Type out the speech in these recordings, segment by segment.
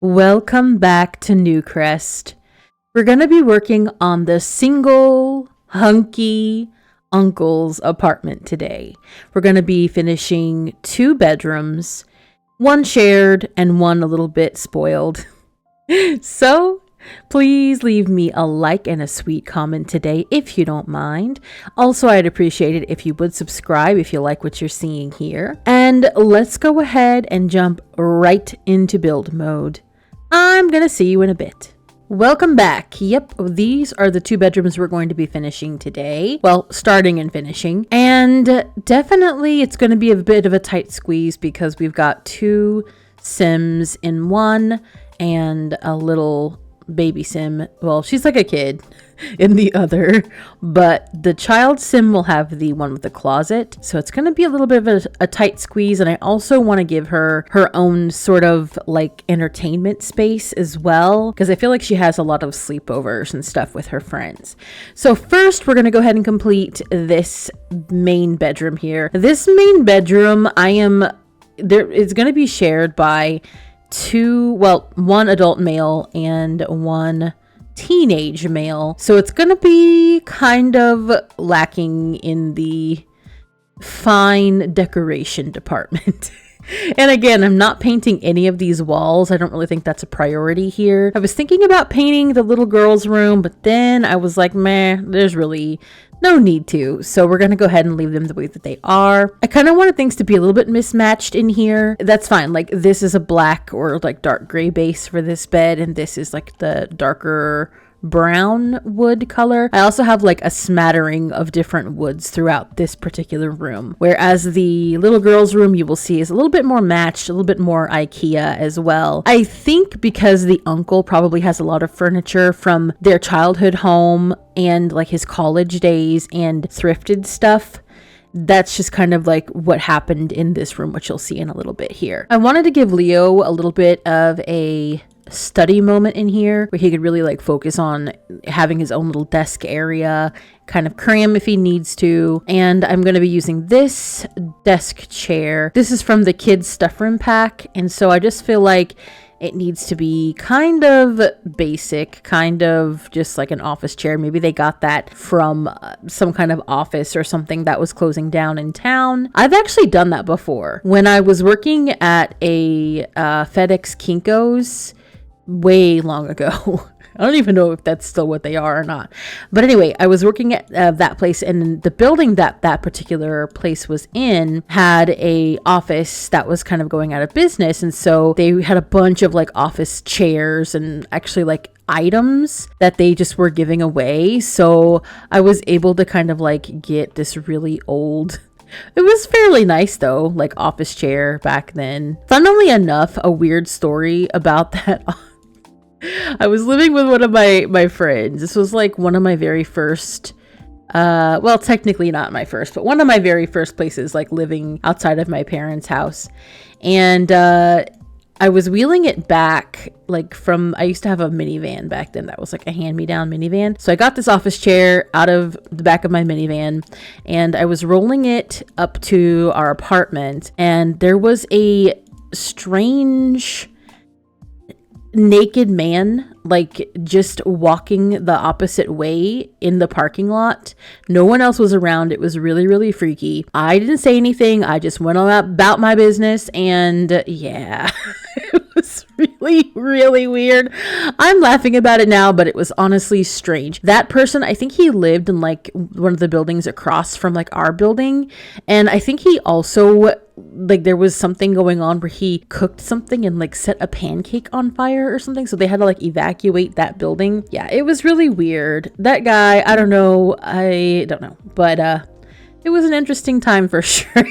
Welcome back to Newcrest. We're going to be working on the single hunky uncle's apartment today. We're going to be finishing 2 bedrooms, one shared and one a little bit spoiled. So please leave me a like and a sweet comment today if you don't mind. Also, I'd appreciate it if you would subscribe if you like what you're seeing here. And let's go ahead and jump right into build mode. I'm gonna see you in a bit. Welcome back. Yep, these are the 2 bedrooms we're going to be finishing today. Well, starting and finishing. And definitely it's going to be a bit of a tight squeeze because we've got 2 Sims in one and a little baby Sim. Well, she's like a kid in the other, but the child Sim will have the one with the closet. So it's going to be a little bit of a tight squeeze. And I also want to give her her own sort of like entertainment space as well, because I feel like she has a lot of sleepovers and stuff with her friends. So first, we're going to go ahead and complete this main bedroom here. This main bedroom, it's going to be shared by one adult male and one teenage male. So it's going to be kind of lacking in the fine decoration department. And again, I'm not painting any of these walls. I don't really think that's a priority here. I was thinking about painting the little girl's room, but then I was like, meh, there's really no need to. So we're going to go ahead and leave them the way that they are. I kind of wanted things to be a little bit mismatched in here. That's fine. Like this is a black or like dark gray base for this bed. And this is like the darker brown wood color. I also have like a smattering of different woods throughout this particular room. Whereas the little girl's room you will see is a little bit more matched, a little bit more IKEA as well. I think because the uncle probably has a lot of furniture from their childhood home and like his college days and thrifted stuff. That's just kind of like what happened in this room, which you'll see in a little bit here. I wanted to give Leo a little bit of a study moment in here where he could really like focus on having his own little desk area, kind of cram if he needs to. And I'm going to be using this desk chair. This is from the kids stuff room pack, and so I just feel like it needs to be kind of basic, kind of just like an office chair. Maybe they got that from some kind of office or something that was closing down in town. I've actually done that before. When I was working at a FedEx Kinko's way long ago. I don't even know if that's still what they are or not. But anyway, I was working at that place, and the building that particular place was in had a office that was kind of going out of business. And so they had a bunch of like office chairs and actually like items that they just were giving away. So I was able to kind of like get this really old, it was fairly nice though, like office chair back then. Funnily enough, a weird story about that. I was living with one of my friends. This was like one of my very first, well, technically not my first, but one of my very first places, like living outside of my parents' house. And I was wheeling it back, like I used to have a minivan back then that was like a hand-me-down minivan. So I got this office chair out of the back of my minivan, and I was rolling it up to our apartment, and there was a strange naked man like just walking the opposite way in the parking lot. No one else was around. It was really, really freaky. I didn't say anything. I just went on about my business, and yeah, it was really, really weird. I'm laughing about it now, but it was honestly strange. That person, I think he lived in like one of the buildings across from like our building, and I think he also like there was something going on where he cooked something and like set a pancake on fire or something, so they had to like evacuate that building. Yeah, it was really weird. That guy, I don't know, but it was an interesting time for sure.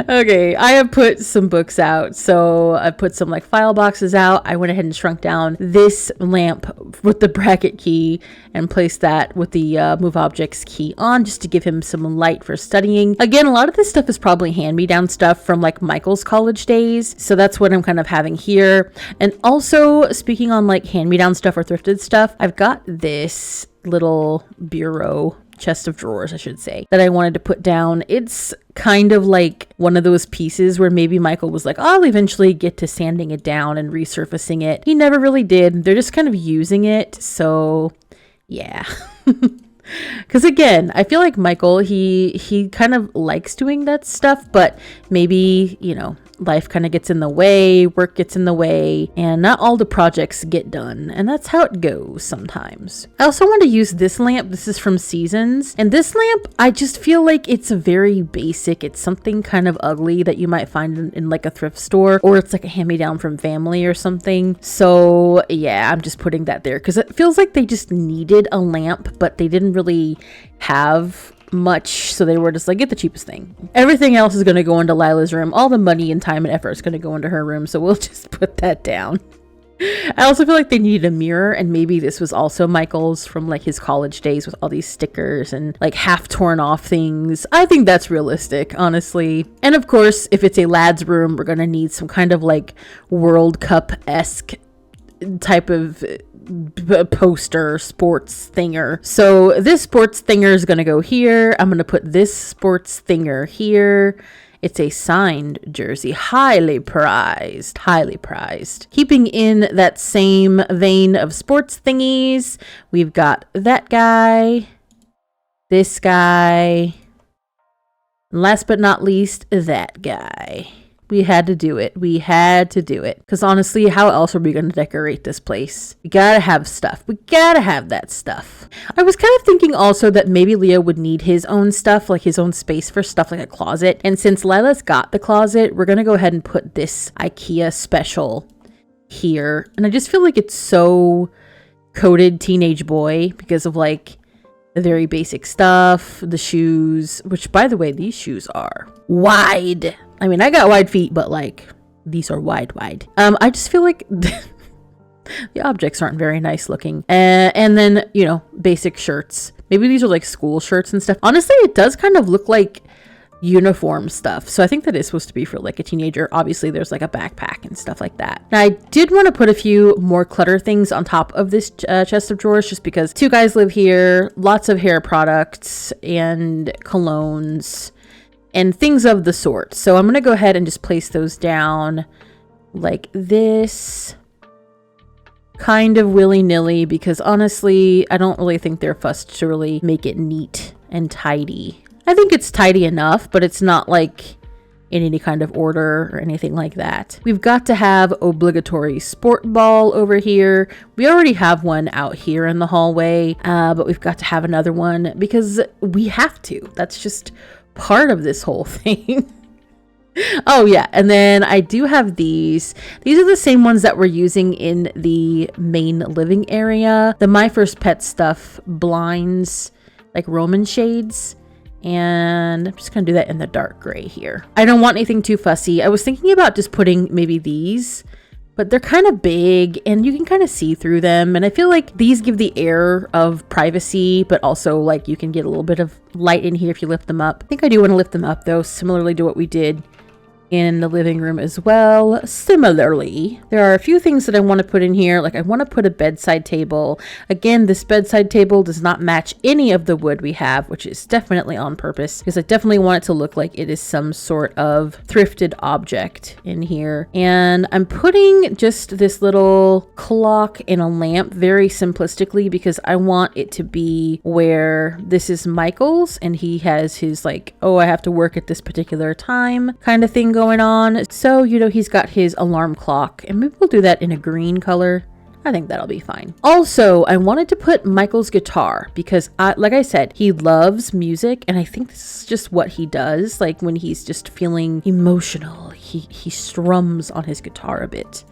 Okay, I have put some books out. So I put some like file boxes out. I went ahead and shrunk down this lamp with the bracket key and placed that with the move objects key on, just to give him some light for studying. Again, a lot of this stuff is probably hand-me-down stuff from like Michael's college days. So that's what I'm kind of having here. And also, speaking on like hand-me-down stuff or thrifted stuff, I've got this little bureau, chest of drawers, I should say, that I wanted to put down. It's kind of like one of those pieces where maybe Michael was like, I'll eventually get to sanding it down and resurfacing it. He never really did. They're just kind of using it. So yeah. Because again, I feel like Michael, he kind of likes doing that stuff, but maybe, you know, life kind of gets in the way, work gets in the way, and not all the projects get done. And that's how it goes sometimes. I also want to use this lamp. This is from Seasons. And this lamp, I just feel like it's a very basic. It's something kind of ugly that you might find in like a thrift store, or it's like a hand-me-down from family or something. So yeah, I'm just putting that there because it feels like they just needed a lamp, but they didn't really have much, so they were just like, get the cheapest thing. Everything else is going to go into Lila's room. All the money and time and effort is going to go into her room, so we'll just put that down. I also feel like they needed a mirror, and maybe this was also Michael's from like his college days with all these stickers and like half torn off things. I think that's realistic, honestly. And of course, if it's a lad's room, we're going to need some kind of like World Cup-esque type of poster sports thinger. So this sports thinger is going to go here. I'm going to put this sports thinger here. It's a signed jersey, highly prized. Keeping in that same vein of sports thingies, we've got that guy, this guy, and last but not least, that guy. We had to do it. Because honestly, how else are we going to decorate this place? We gotta have stuff. We gotta have that stuff. I was kind of thinking also that maybe Leo would need his own stuff, like his own space for stuff like a closet. And since Lila's got the closet, we're going to go ahead and put this IKEA special here. And I just feel like it's so coded teenage boy because of like the very basic stuff, the shoes, which by the way, these shoes are wide. I mean, I got wide feet, but like these are wide. I just feel like the objects aren't very nice looking. And then, you know, basic shirts. Maybe these are like school shirts and stuff. Honestly, it does kind of look like uniform stuff. So I think that is supposed to be for like a teenager. Obviously, there's like a backpack and stuff like that. Now, I did want to put a few more clutter things on top of this chest of drawers just because two guys live here, lots of hair products and colognes and things of the sort. So I'm going to go ahead and just place those down like this, kind of willy-nilly, because honestly, I don't really think they're fussed to really make it neat and tidy. I think it's tidy enough, but it's not like in any kind of order or anything like that. We've got to have obligatory sport ball over here. We already have one out here in the hallway, but we've got to have another one because we have to. That's just part of this whole thing. Oh yeah, and then I do have these. These are the same ones that we're using in the main living area. The My First Pet stuff blinds, like Roman shades. And I'm just gonna do that in the dark gray here. I don't want anything too fussy. I was thinking about just putting maybe these, but they're kind of big and you can kind of see through them. And I feel like these give the air of privacy, but also like you can get a little bit of light in here if you lift them up. I think I do want to lift them up though, similarly to what we did in the living room as well. Similarly, there are a few things that I want to put in here. Like I want to put a bedside table. Again, this bedside table does not match any of the wood we have, which is definitely on purpose because I definitely want it to look like it is some sort of thrifted object in here. And I'm putting just this little clock and a lamp very simplistically because I want it to be where this is Michael's and he has his like, oh, I have to work at this particular time kind of thing going on. So, you know, he's got his alarm clock and maybe we'll do that in a green color. I think that'll be fine. Also, I wanted to put Michael's guitar because like I said, he loves music and I think this is just what he does. Like when he's just feeling emotional, he strums on his guitar a bit,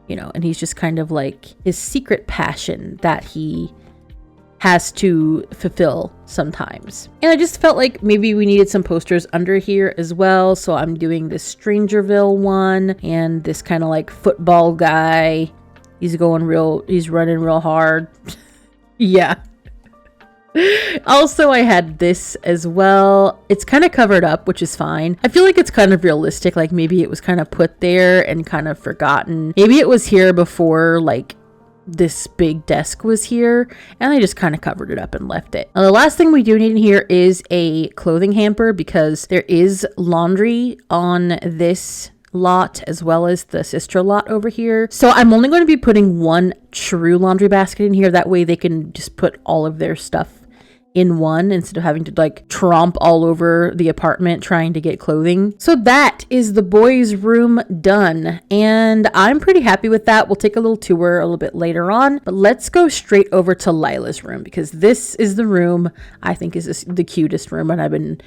you know, and he's just kind of like his secret passion that he has to fulfill sometimes. And I just felt like maybe we needed some posters under here as well. So I'm doing this Strangerville one and this kind of like football guy. He's running real hard. Yeah. Also, I had this as well. It's kind of covered up, which is fine. I feel like it's kind of realistic. Like maybe it was kind of put there and kind of forgotten. Maybe it was here before like this big desk was here, and I just kind of covered it up and left it. Now, the last thing we do need in here is a clothing hamper, because there is laundry on this lot as well as the sister lot over here. So I'm only going to be putting one true laundry basket in here. That way they can just put all of their stuff in one instead of having to like tromp all over the apartment trying to get clothing. So that is the boys' room done, and I'm pretty happy with that. We'll take a little tour a little bit later on, but let's go straight over to Lila's room, because this is the room I think is the cutest room, and I've been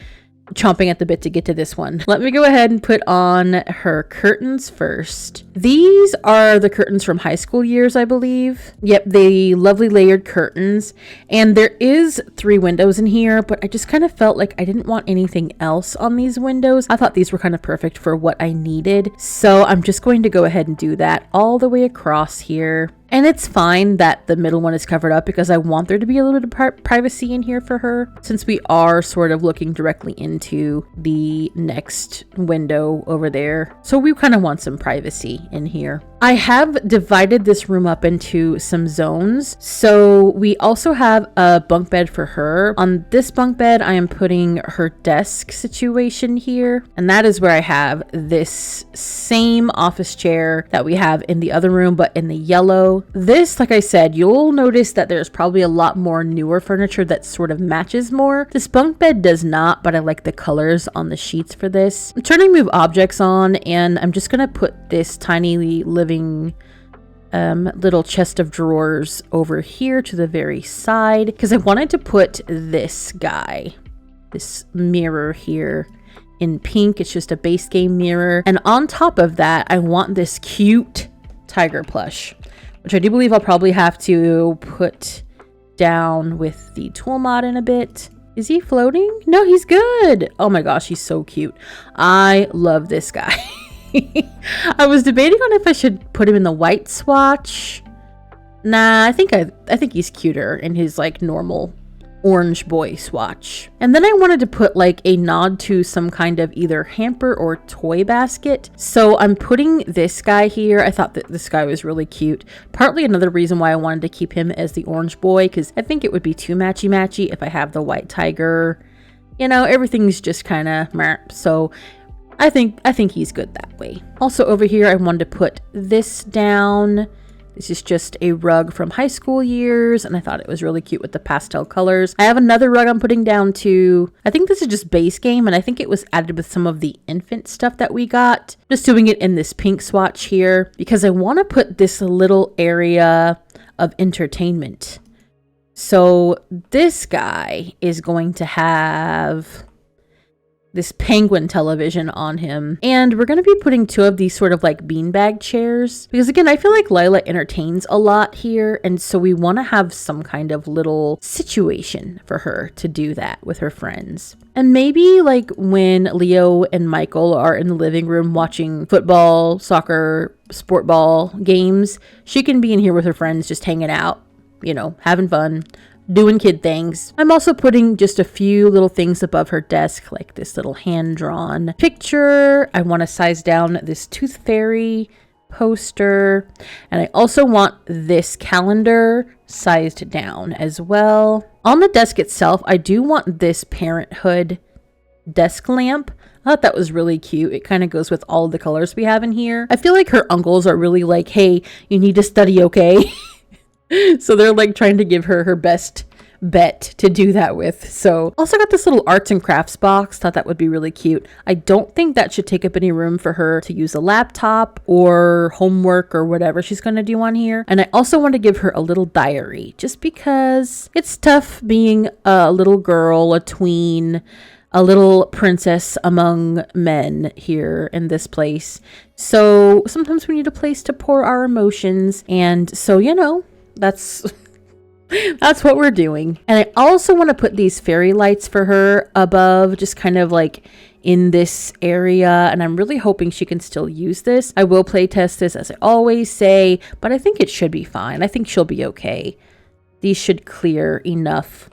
chomping at the bit to get to this one. Let me go ahead and put on her curtains first. These are the curtains from high school years, I believe. Yep, the lovely layered curtains. And there is 3 windows in here, but I just kind of felt like I didn't want anything else on these windows. I thought these were kind of perfect for what I needed. So I'm just going to go ahead and do that all the way across here. And it's fine that the middle one is covered up, because I want there to be a little bit of privacy in here for her, since we are sort of looking directly into the next window over there. So we kind of want some privacy in here. I have divided this room up into some zones. So we also have a bunk bed for her. On this bunk bed, I am putting her desk situation here. And that is where I have this same office chair that we have in the other room, but in the yellow. This, like I said, you'll notice that there's probably a lot more newer furniture that sort of matches more. This bunk bed does not, but I like the colors on the sheets for this. I'm turning move objects on, and I'm just gonna put this tiny living little chest of drawers over here to the very side, because I wanted to put this guy, this mirror here, in pink. It's just a base game mirror, and on top of that I want this cute tiger plush, which I do believe I'll probably have to put down with the tool mod in a bit. Is he floating? No, he's good. Oh my gosh, he's so cute. I love this guy. I was debating on if I should put him in the white swatch. Nah, I think he's cuter in his like normal orange boy swatch. And then I wanted to put like a nod to some kind of either hamper or toy basket. So I'm putting this guy here. I thought that this guy was really cute. Partly another reason why I wanted to keep him as the orange boy, because I think it would be too matchy if I have the white tiger. You know, everything's just kind of meh. So I think he's good that way. Also over here, I wanted to put this down. This is just a rug from high school years, and I thought it was really cute with the pastel colors. I have another rug I'm putting down too. I think this is just base game, and I think it was added with some of the infant stuff that we got. Just doing it in this pink swatch here, because I want to put this little area of entertainment. So this guy is going to have this penguin television on him, and we're going to be putting 2 of these sort of like beanbag chairs, because again, I feel like Lila entertains a lot here, and so we want to have some kind of little situation for her to do that with her friends. And maybe like when Leo and Michael are in the living room watching football, soccer, sport ball games, she can be in here with her friends just hanging out, you know, having fun, doing kid things. I'm also putting just a few little things above her desk, like this little hand-drawn picture. I want to size down this Tooth Fairy poster, and I also want this calendar sized down as well. On the desk itself, I do want this Parenthood desk lamp. I thought that was really cute. It kind of goes with all of the colors we have in here. I feel like her uncles are really like, hey, you need to study, okay? So they're like trying to give her her best bet to do that with. So also got this little arts and crafts box. Thought that would be really cute. I don't think that should take up any room for her to use a laptop or homework or whatever she's going to do on here. And I also want to give her a little diary, just because it's tough being a little girl, a tween, a little princess among men here in this place. So sometimes we need a place to pour our emotions. And so, you know, that's what we're doing. And I also want to put these fairy lights for her above, just kind of like in this area, and I'm really hoping she can still use this. I will play test this, as I always say, but I think it should be fine. I think she'll be okay. These should clear enough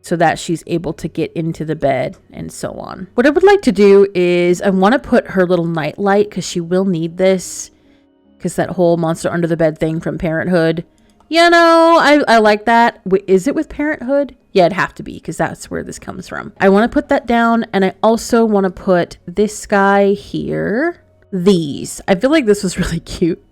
so that she's able to get into the bed and so on. What I would like to do is I want to put her little night light, because she will need this, because that whole monster under the bed thing from Parenthood, You know, I like that. Wait, is it with Parenthood? Yeah, it'd have to be because that's where this comes from. I want to put that down, and I also want to put this guy here. These. I feel like this was really cute.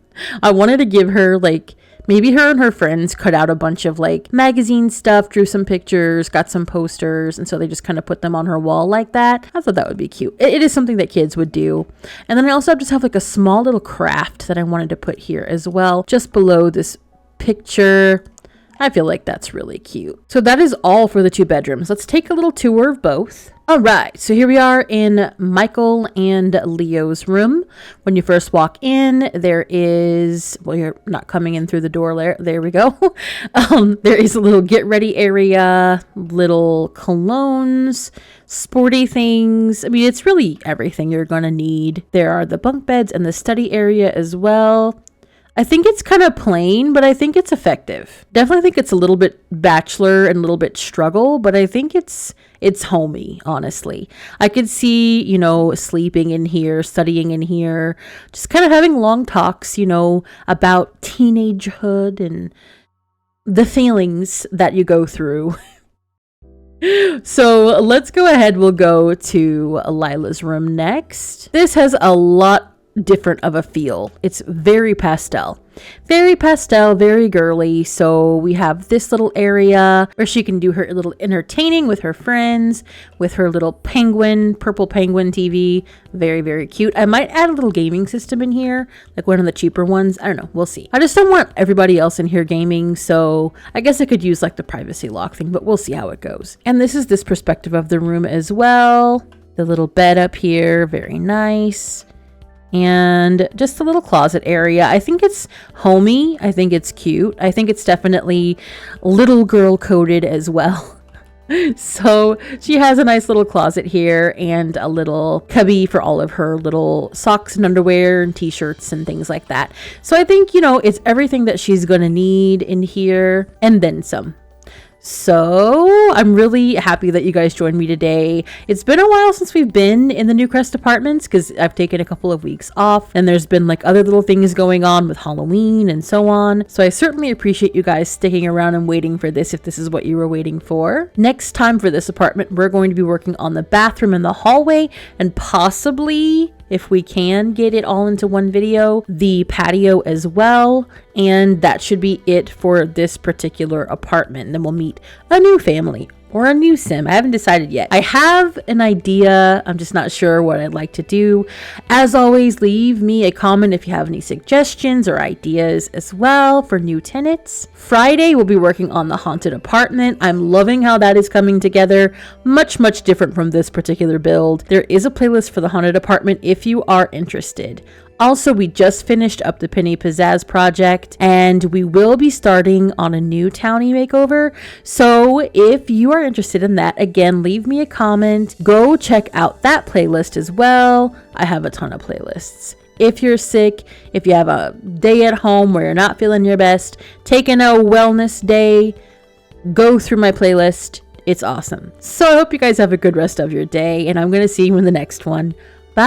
I wanted to give her, like, maybe her and her friends cut out a bunch of, like, magazine stuff, drew some pictures, got some posters, and so they just kind of put them on her wall like that. I thought that would be cute. It is something that kids would do. And then I also just have, like, a small little craft that I wanted to put here as well, just below this picture. I feel like that's really cute. So that is all for the 2 bedrooms. Let's take a little tour of both. All right, so here we are in Michael and Leo's room. When you first walk in, there is, well, you're not coming in through the door there. There we go. There is a little get ready area, little colognes, sporty things. I mean, it's really everything you're gonna need. There are the bunk beds and the study area as well. I think it's kind of plain, but I think it's effective. Definitely think it's a little bit bachelor and a little bit struggle, but I think it's homey, honestly. I could see, you know, sleeping in here, studying in here, just kind of having long talks, you know, about teenagehood and the feelings that you go through. So let's go ahead. We'll go to Lila's room next. This has a lot different of a feel. It's very pastel, very girly. So we have this little area where she can do her little entertaining with her friends, with her little penguin, purple penguin TV. Very cute. I might add a little gaming system in here, like one of the cheaper ones. I don't know, we'll see. I just don't want everybody else in here gaming, so I guess I could use like the privacy lock thing, but we'll see how it goes. And this is this perspective of the room as well. The little bed up here, very nice. And just a little closet area. I think it's homey. I think it's cute. I think it's definitely little girl coded as well. So she has a nice little closet here and a little cubby for all of her little socks and underwear and t-shirts and things like that. So I think, you know, it's everything that she's going to need in here and then some. So I'm really happy that you guys joined me today. It's been a while since we've been in the Newcrest apartments because I've taken a couple of weeks off and there's been like other little things going on with Halloween and so on. So I certainly appreciate you guys sticking around and waiting for this if this is what you were waiting for. Next time for this apartment, we're going to be working on the bathroom and the hallway and possibly, if we can get it all into one video, the patio as well. And that should be it for this particular apartment. And then we'll meet a new family or a new sim. I haven't decided yet. I have an idea. I'm just not sure what I'd like to do. As always, leave me a comment if you have any suggestions or ideas as well for new tenants. Friday, we'll be working on the haunted apartment. I'm loving how that is coming together. Much different from this particular build. There is a playlist for the haunted apartment if you are interested. Also, we just finished up the Penny Pizzazz project and we will be starting on a new townie makeover. So if you are interested in that, again, leave me a comment. Go check out that playlist as well. I have a ton of playlists. If you're sick, if you have a day at home where you're not feeling your best, taking a wellness day, go through my playlist. It's awesome. So I hope you guys have a good rest of your day and I'm going to see you in the next one. Bye.